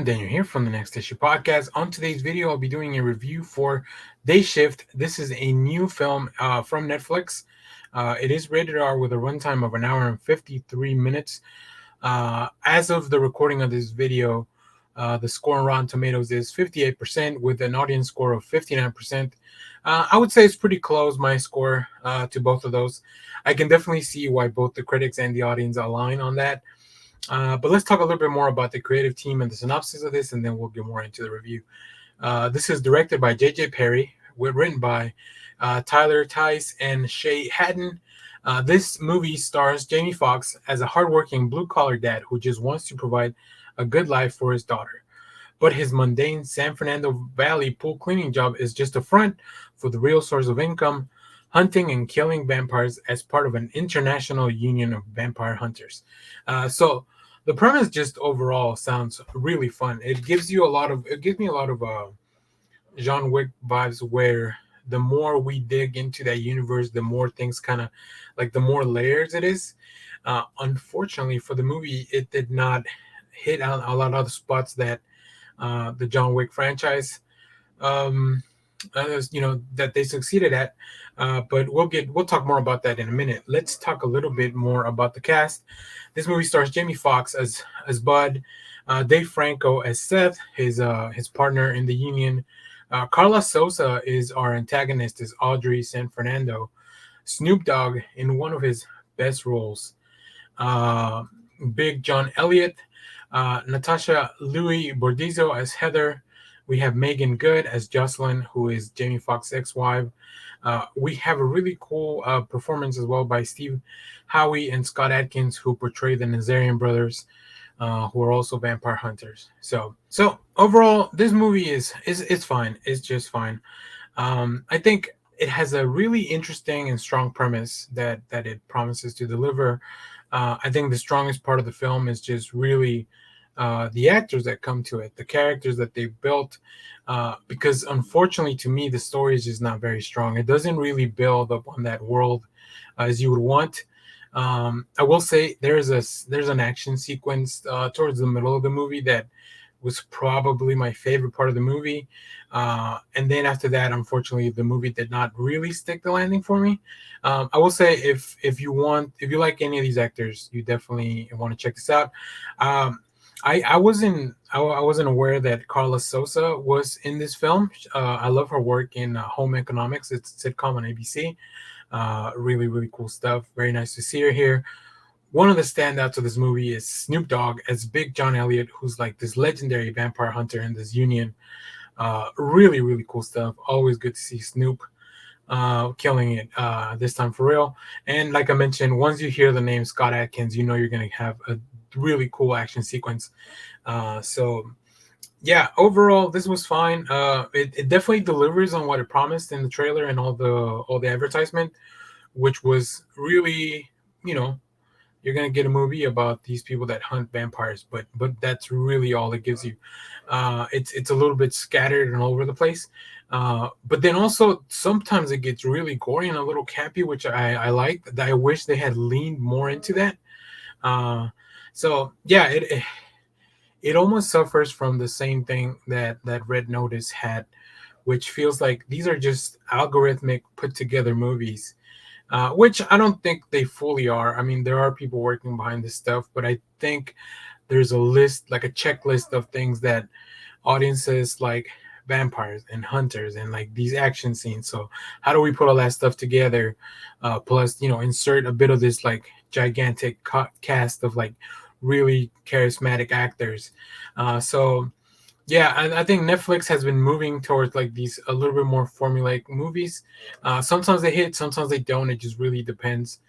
everyone, Daniel here from the Next Issue Podcast. On today's video, I'll be doing a review for Day Shift. This is a new film from Netflix. It is rated R with a runtime of an hour and 53 minutes. As of the recording of this video, the score on Rotten Tomatoes is 58% with an audience score of 59%. I would say it's pretty close, my score to both of those. I can definitely see why both the critics and the audience align on that. But let's talk a little bit more about the creative team and the synopsis of this, and then we'll get more into the review. This is directed by J.J. Perry, written by Tyler Tice and Shay Haddon. This movie stars Jamie Foxx as a hardworking blue-collar dad who just wants to provide a good life for his daughter. But his mundane San Fernando Valley pool cleaning job is just a front for the real source of income, hunting and killing vampires as part of an international union of vampire hunters. So the premise just overall sounds really fun. It gives me a lot of John Wick vibes, where the more we dig into that universe, the more things kind of like the more layers it is. Unfortunately for the movie, it did not hit on a lot of the spots that the John Wick franchise that they succeeded at. But we'll talk more about that in a minute. Let's talk a little bit more about the cast. This movie stars Jamie Foxx as Bud, Dave Franco as Seth, his partner in the union. Carla Sosa is our antagonist, is Audrey San Fernando. Snoop Dogg in one of his best roles. Big John Elliott, Natasha Louis Bordizzo as Heather. We have Megan Good as Jocelyn, who is Jamie Foxx's ex-wife. We have a really cool performance as well by Steve Howie and Scott Adkins, who portray the Nazarian brothers, who are also vampire hunters. So overall, this movie is fine. It's just fine. I think it has a really interesting and strong premise that it promises to deliver. I think the strongest part of the film is just really the actors that come to it, the characters that they've built, because unfortunately to me the story is just not very strong. It doesn't really build up on that world as you would want. I will say there's an action sequence towards the middle of the movie that was probably my favorite part of the movie, and then after that, unfortunately, the movie did not really stick the landing for me. I will say if you like any of these actors, you definitely want to check this out. I wasn't aware that Carla Sosa was in this film. I love her work in Home Economics. It's a sitcom on ABC. Really, really cool stuff. Very nice to see her here. One of the standouts of this movie is Snoop Dogg as Big John Elliott, who's like this legendary vampire hunter in this union. Really, really cool stuff. Always good to see Snoop killing it this time for real. And like I mentioned, once you hear the name Scott Adkins, you know you're going to have a really cool action sequence. So yeah, overall this was fine. It definitely delivers on what it promised in the trailer and all the advertisement, which was really, you're gonna get a movie about these people that hunt vampires, but that's really all it gives you. It's a little bit scattered and all over the place, but then also sometimes it gets really gory and a little campy, which I like. I wish they had leaned more into that. So yeah, it almost suffers from the same thing that Red Notice had, which feels like these are just algorithmic put together movies, which I don't think they fully are. I mean, there are people working behind this stuff, but I think there's a list, like a checklist of things that audiences like vampires and hunters and like these action scenes. So how do we put all that stuff together? Plus, insert a bit of this like gigantic cast of like really charismatic actors. So yeah, I think Netflix has been moving towards like these a little bit more formulaic movies. Sometimes they hit, sometimes they don't. It just really depends.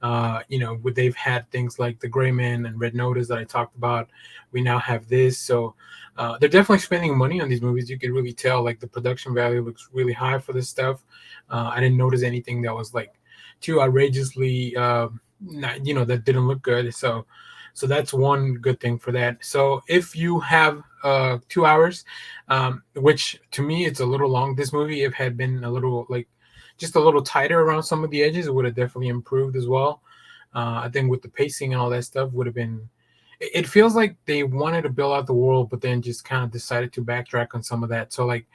They've had things like The Gray Man and Red Notice that I talked about. We now have this, so they're definitely spending money on these movies. You could really tell, like the production value looks really high for this stuff. I didn't notice anything that was like too outrageously, that didn't look good. So that's one good thing for that. So if you have 2 hours, which to me it's a little long. This movie, if had been a little like just a little tighter around some of the edges, it would have definitely improved as well. I think with the pacing and all that stuff would have been it feels like they wanted to build out the world, but then just kind of decided to backtrack on some of that. So like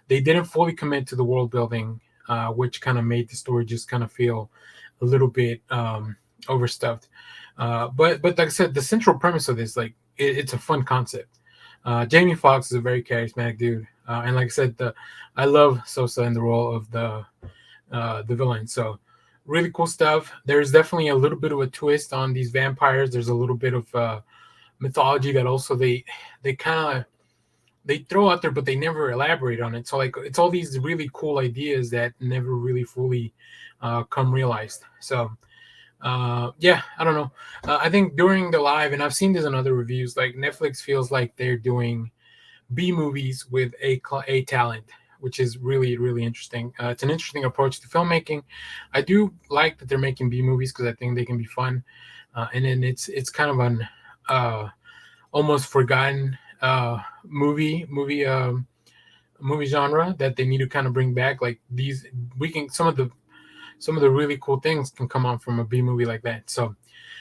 they didn't fully commit to the world building, which kind of made the story just kind of feel a little bit overstuffed. But like I said, the central premise of this, like it's a fun concept. Jamie Foxx is a very charismatic dude, and like I said, I love Sosa in the role of the villain. So really cool stuff. There's definitely a little bit of a twist on these vampires. There's a little bit of mythology that also they kind of they throw out there, but they never elaborate on it. So like it's all these really cool ideas that never really fully come realized. So yeah, I don't know. I think during the live, and I've seen this in other reviews, like Netflix feels like they're doing B movies with a talent, which is really interesting. It's an interesting approach to filmmaking. I do like that they're making B movies because I think they can be fun, and then it's kind of an almost forgotten movie genre that they need to kind of bring back. Like these, we can some of the really cool things can come on from a B movie like that. So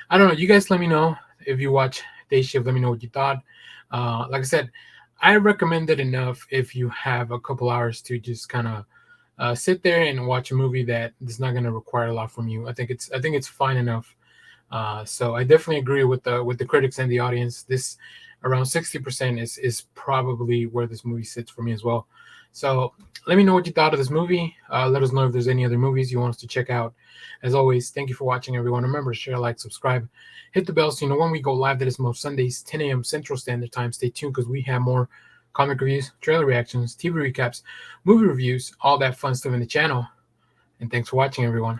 I don't know. You guys let me know if you watch Day Shift. Let me know what you thought. Like I said, I recommend it enough if you have a couple hours to just kind of sit there and watch a movie that is not going to require a lot from you. I think it's fine enough. So I definitely agree with the critics and the audience. This around 60% is probably where this movie sits for me as well. So let me know what you thought of this movie. Let us know if there's any other movies you want us to check out. As always, thank you for watching, everyone. Remember to share, like, subscribe, hit the bell so you know when we go live. That is most Sundays, 10 a.m. Central Standard Time. Stay tuned because we have more comic reviews, trailer reactions, TV recaps, movie reviews, all that fun stuff in the channel. And thanks for watching, everyone.